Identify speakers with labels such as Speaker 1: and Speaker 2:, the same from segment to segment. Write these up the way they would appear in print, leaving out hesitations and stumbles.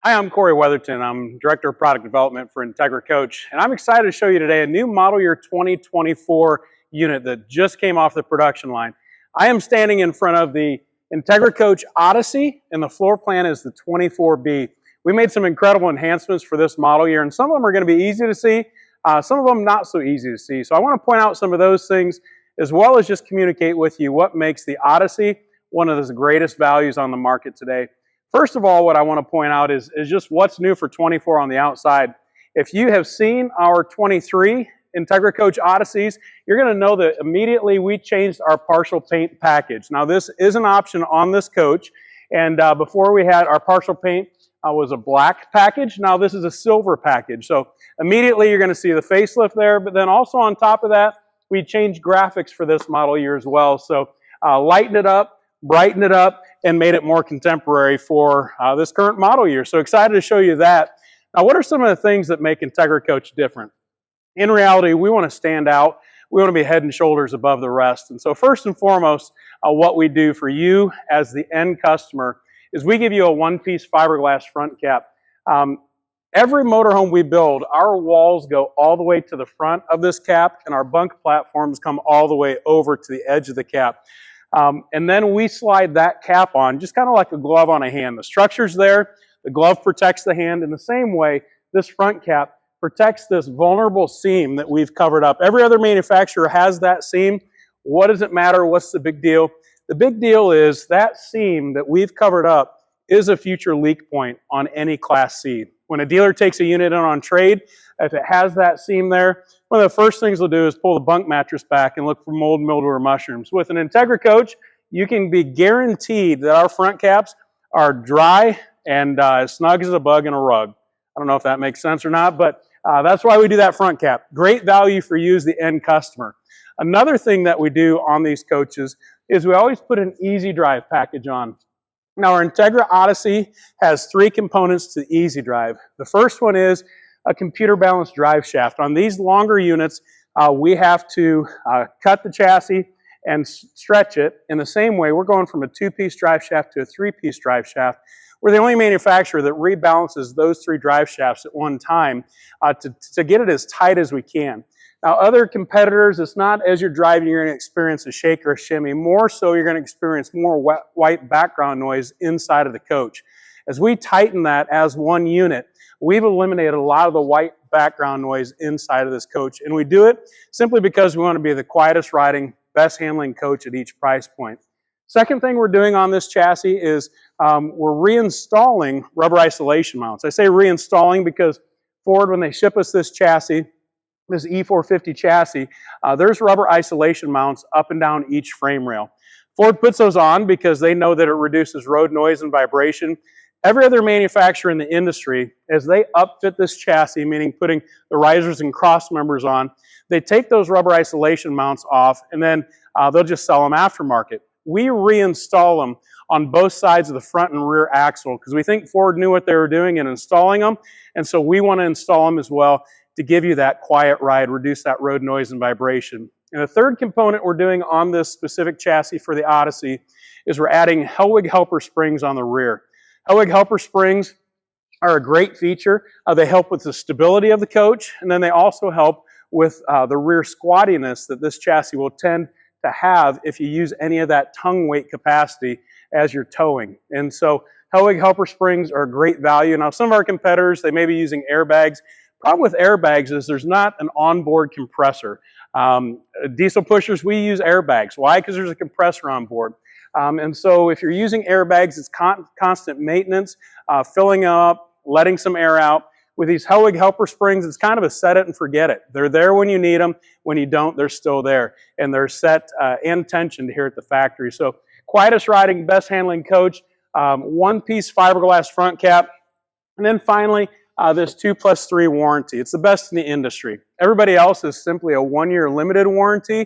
Speaker 1: Hi, I'm Corey Weatherton. I'm Director of Product Development for Entegra Coach, and I'm excited to show you today a new model year 2024 unit that just came off the production line. I am standing in front of the Entegra Coach Odyssey, and the floor plan is the 24B. We made some incredible enhancements for this model year, and some of them are going to be easy to see, some of them not so easy to see. So I want to point out some of those things, as well as just communicate with you what makes the Odyssey one of the greatest values on the market today. First of all, what I want to point out is just what's new for 24 on the outside. If you have seen our 23 Entegra Coach Odysseys, you're going to know that immediately we changed our partial paint package. Now this is an option on this coach, and before we had our partial paint was a black package. Now this is a silver package. So immediately you're going to see the facelift there, but then also on top of that, we changed graphics for this model year as well. So lightened it up, brightened it up, and made it more contemporary for this current model year. So excited to show you that. Now, what are some of the things that make Entegra Coach different? In reality, we want to stand out. We want to be head and shoulders above the rest. And so first and foremost, what we do for you as the end customer is we give you a one-piece fiberglass front cap. Every motorhome we build, our walls go all the way to the front of this cap, and our bunk platforms come all the way over to the edge of the cap. And then we slide that cap on, just kind of like a glove on a hand. The structure's there, the glove protects the hand. In the same way, this front cap protects this vulnerable seam that we've covered up. Every other manufacturer has that seam. What does it matter? What's the big deal? The big deal is that seam that we've covered up is a future leak point on any Class C. When a dealer takes a unit in on trade, if it has that seam there, one of the first things they'll do is pull the bunk mattress back and look for mold, mildew, or mushrooms. With an Entegra Coach, you can be guaranteed that our front caps are dry and as snug as a bug in a rug. I don't know if that makes sense or not, but that's why we do that front cap. Great value for you as the end customer. Another thing that we do on these coaches is we always put an easy drive package on. Now, our Entegra Odyssey has three components to the easy drive. The first one is a computer balanced drive shaft. On these longer units, we have to cut the chassis and stretch it. In the same way, we're going from a two-piece drive shaft to a three-piece drive shaft. We're the only manufacturer that rebalances those three drive shafts at one time to get it as tight as we can. Now, other competitors, it's not as you're driving, you're going to experience a shake or a shimmy. More so, you're going to experience more white background noise inside of the coach. As we tighten that as one unit, we've eliminated a lot of the white background noise inside of this coach. And we do it simply because we want to be the quietest riding, best handling coach at each price point. Second thing we're doing on this chassis is we're reinstalling rubber isolation mounts. I say reinstalling because Ford, when they ship us this chassis, this E450 chassis, there's rubber isolation mounts up and down each frame rail. Ford puts those on because they know that it reduces road noise and vibration. Every other manufacturer in the industry, as they upfit this chassis, meaning putting the risers and cross members on, they take those rubber isolation mounts off and then they'll just sell them aftermarket. We reinstall them on both sides of the front and rear axle because we think Ford knew what they were doing in installing them, and so we want to install them as well to give you that quiet ride, reduce that road noise and vibration. And the third component we're doing on this specific chassis for the Odyssey is we're adding Hellwig Helper springs on the rear. Hellwig Helper springs are a great feature. They help with the stability of the coach, and then they also help with the rear squattiness that this chassis will tend to have if you use any of that tongue weight capacity as you're towing. And so Hellwig Helper springs are a great value. Now, some of our competitors, they may be using airbags. Problem with airbags is there's not an onboard compressor. Diesel pushers, we use airbags. Why? Because there's a compressor on board. And so if you're using airbags, it's constant maintenance, filling up, letting some air out. With these Hellwig Helper springs, it's kind of a set it and forget it. They're there when you need them. When you don't, they're still there. And they're set and tensioned here at the factory. So quietest riding, best handling coach, one-piece fiberglass front cap. And then finally, this 2+3 warranty. It's the best in the industry. Everybody else is simply a one-year limited warranty.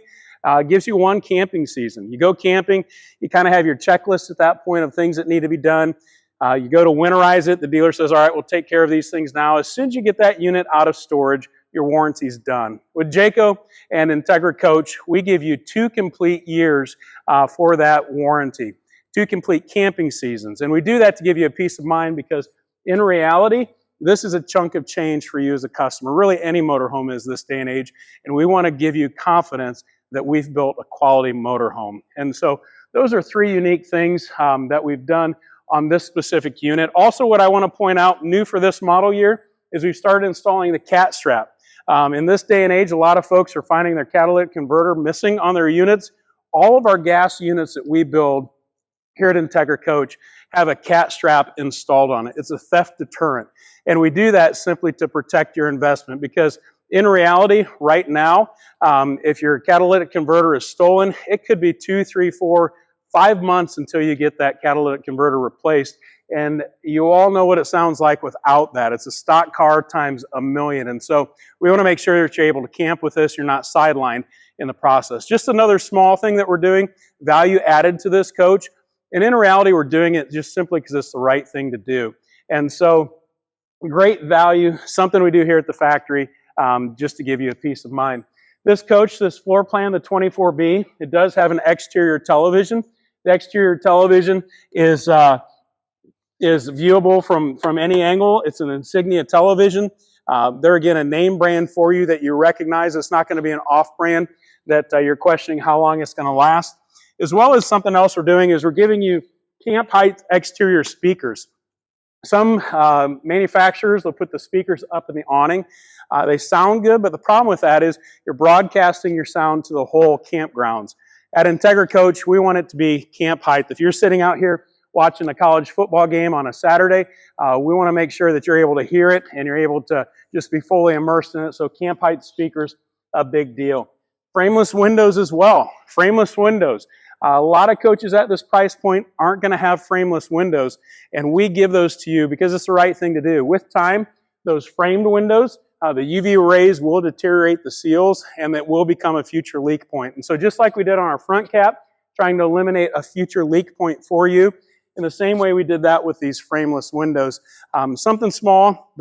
Speaker 1: Gives you one camping season. You go camping, you kind of have your checklist at that point of things that need to be done. You go to winterize it, the dealer says, all right, we'll take care of these things now. As soon as you get that unit out of storage, your warranty's done. With Jayco and Entegra Coach, we give you 2 complete years for that warranty, 2 complete camping seasons. And we do that to give you a peace of mind because in reality, this is a chunk of change for you as a customer. Really, any motorhome is this day and age, and we want to give you confidence that we've built a quality motorhome. And so those are three unique things that we've done on this specific unit. Also, what I want to point out new for this model year is we've started installing the cat strap. In this day and age, a lot of folks are finding their catalytic converter missing on their units. All of our gas units that we build here at Entegra Coach have a cat strap installed on it. It's a theft deterrent. And we do that simply to protect your investment, because in reality, right now, if your catalytic converter is stolen, it could be 2, 3, 4, 5 months until you get that catalytic converter replaced. And you all know what it sounds like without that. It's a stock car times a million. And so we want to make sure that you're able to camp with this. You're not sidelined in the process. Just another small thing that we're doing, value added to this coach. And in reality, we're doing it just simply because it's the right thing to do. And so great value, something we do here at the factory, just to give you a peace of mind. This coach, this floor plan, the 24B, it does have an exterior television. The exterior television is viewable from any angle. It's an Insignia television. They're, again, a name brand for you that you recognize. It's not going to be an off-brand that you're questioning how long it's going to last. As well as something else we're doing is we're giving you camp height exterior speakers. Some manufacturers will put the speakers up in the awning. They sound good, but the problem with that is you're broadcasting your sound to the whole campgrounds. At Entegra Coach, we want it to be camp height. If you're sitting out here watching a college football game on a Saturday, we want to make sure that you're able to hear it and you're able to just be fully immersed in it. So camp height speakers, a big deal. Frameless windows as well. Frameless windows. A lot of coaches at this price point aren't going to have frameless windows, and we give those to you because it's the right thing to do. With time, those framed windows, the UV rays will deteriorate the seals, and it will become a future leak point. And so just like we did on our front cap, trying to eliminate a future leak point for you, in the same way we did that with these frameless windows. Something small,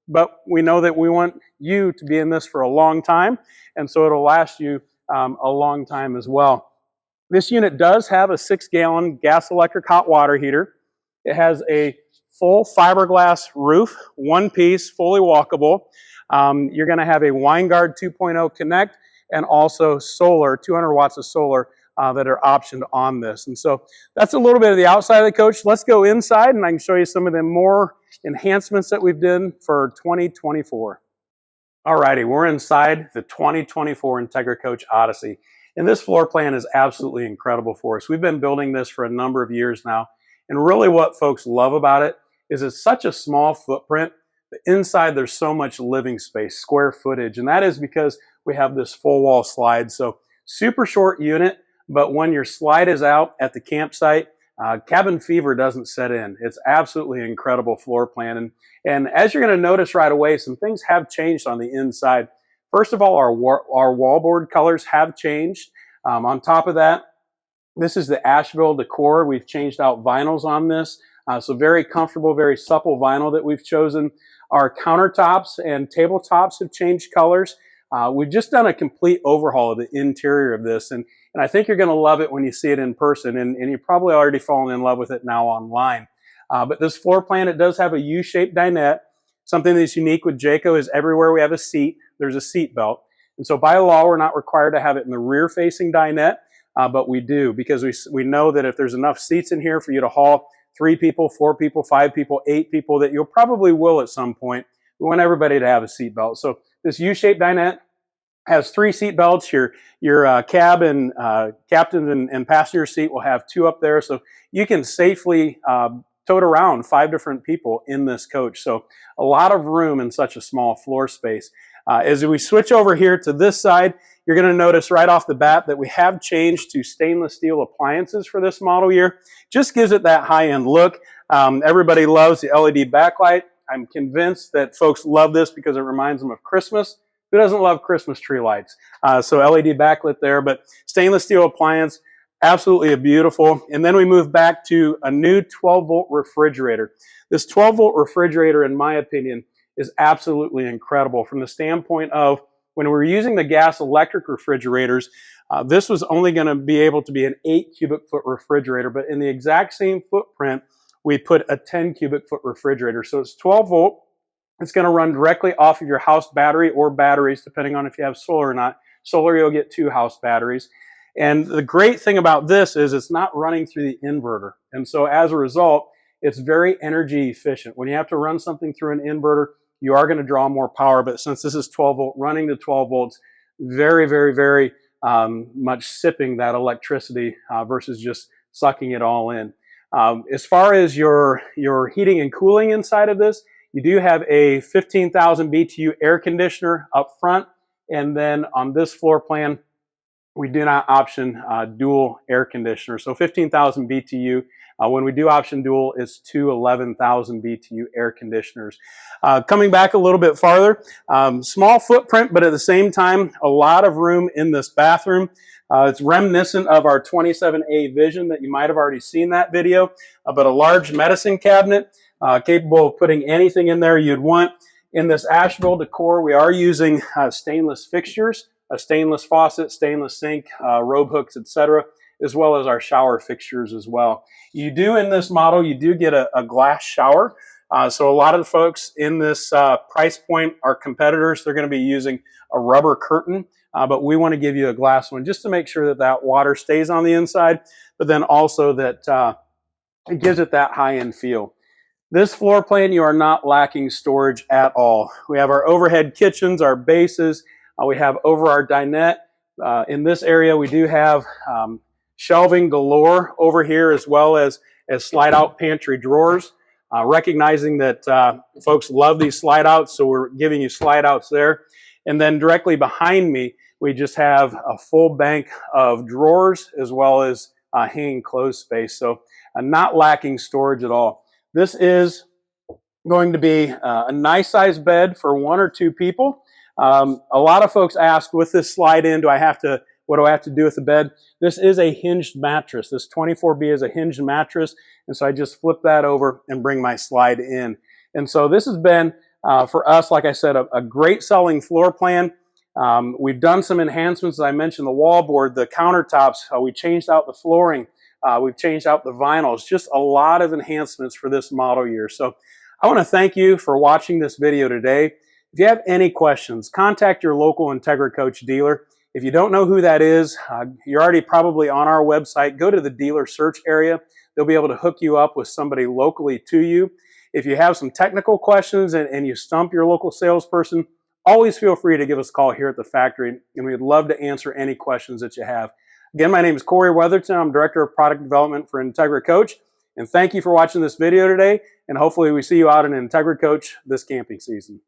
Speaker 1: but we know that we want you to be in this for a long time, and so it'll last you a long time as well. This unit does have a 6-gallon gas electric hot water heater. It has a full fiberglass roof, one piece, fully walkable. You're going to have a WineGuard 2.0 Connect and also solar, 200 watts of solar that are optioned on this. And so that's a little bit of the outside of the coach. Let's go inside and I can show you some of the more enhancements that we've done for 2024. Alrighty, we're inside the 2024 Entegra Coach Odyssey. And this floor plan is absolutely incredible for us. We've been building this for a number of years now. And really what folks love about it is it's such a small footprint. But inside there's so much living space, square footage. And that is because we have this full wall slide. So super short unit, but when your slide is out at the campsite, cabin fever doesn't set in. It's absolutely incredible floor plan. And as you're going to notice right away, some things have changed on the inside. First of all, our wallboard colors have changed. On top of that, this is the Asheville decor. We've changed out vinyls on this. So very comfortable, very supple vinyl that we've chosen. Our countertops and tabletops have changed colors. We've just done a complete overhaul of the interior of this. And I think you're going to love it when you see it in person. And you've probably already fallen in love with it now online. But this floor plan, it does have a U-shaped dinette. Something that's unique with Jayco is everywhere we have a seat, there's a seat belt. And so by law, we're not required to have it in the rear-facing dinette, but we do because we know that if there's enough seats in here for you to haul 3 people, 4 people, 5 people, 8 people, that you'll probably will at some point. We want everybody to have a seat belt. So this U-shaped dinette has 3 seat belts. Your cab and captain and passenger seat will have 2 up there. So you can safely tote around 5 different people in this coach. So a lot of room in such a small floor space. As we switch over here to this side, you're going to notice right off the bat that we have changed to stainless steel appliances for this model year. Just gives it that high-end look. Everybody loves the LED backlight. I'm convinced that folks love this because it reminds them of Christmas. Who doesn't love Christmas tree lights? So LED backlit there, but stainless steel appliance, absolutely beautiful. And then we move back to a new 12-volt refrigerator. This 12-volt refrigerator, in my opinion, is absolutely incredible from the standpoint of when we're using the gas electric refrigerators, this was only going to be able to be an 8 cubic foot refrigerator, but in the exact same footprint, we put a 10 cubic foot refrigerator. So it's 12 volt. It's going to run directly off of your house battery or batteries, depending on if you have solar or not. Solar, you'll get 2 house batteries. And the great thing about this is it's not running through the inverter. And so as a result, it's very energy efficient. When you have to run something through an inverter, you are going to draw more power. But since this is 12 volt, running to 12 volts, very, very, very much sipping that electricity versus just sucking it all in. As far as your heating and cooling inside of this, you do have a 15,000 BTU air conditioner up front. And then on this floor plan, we do not option dual air conditioner. So 15,000 BTU. When we do option dual, it's 2 11,000 BTU air conditioners. Coming back a little bit farther, small footprint, but at the same time, a lot of room in this bathroom. It's reminiscent of our 27A Vision that you might have already seen that video, but a large medicine cabinet capable of putting anything in there you'd want. In this Asheville decor, we are using stainless fixtures, a stainless faucet, stainless sink, robe hooks, etc., as well as our shower fixtures as well. You do, in this model, you do get a glass shower. So a lot of the folks in this price point, our competitors, they're going to be using a rubber curtain, but we want to give you a glass one just to make sure that that water stays on the inside, but then also that it gives it that high-end feel. This floor plan, you are not lacking storage at all. We have our overhead kitchens, our bases. We have over our dinette. In this area, we do have shelving galore over here, as well as slide-out pantry drawers. Recognizing that folks love these slide-outs, so we're giving you slide-outs there. And then directly behind me, we just have a full bank of drawers, as well as hanging clothes space. So not lacking storage at all. This is going to be a nice sized bed for 1 or 2 people. A lot of folks ask, with this slide in, what do I have to do with the bed? This is a hinged mattress. This 24B is a hinged mattress. And so I just flip that over and bring my slide in. And so this has been, for us, like I said, a great selling floor plan. We've done some enhancements, as I mentioned, the wallboard, the countertops. We changed out the flooring. We've changed out the vinyls. Just a lot of enhancements for this model year. So I want to thank you for watching this video today. If you have any questions, contact your local Entegra Coach dealer. If you don't know who that is, you're already probably on our website. Go to the dealer search area. They'll be able to hook you up with somebody locally to you. If you have some technical questions and you stump your local salesperson, always feel free to give us a call here at the factory, and we'd love to answer any questions that you have. Again, my name is Corey Weatherton. I'm Director of Product Development for Entegra Coach, and thank you for watching this video today, and hopefully we see you out in Entegra Coach this camping season.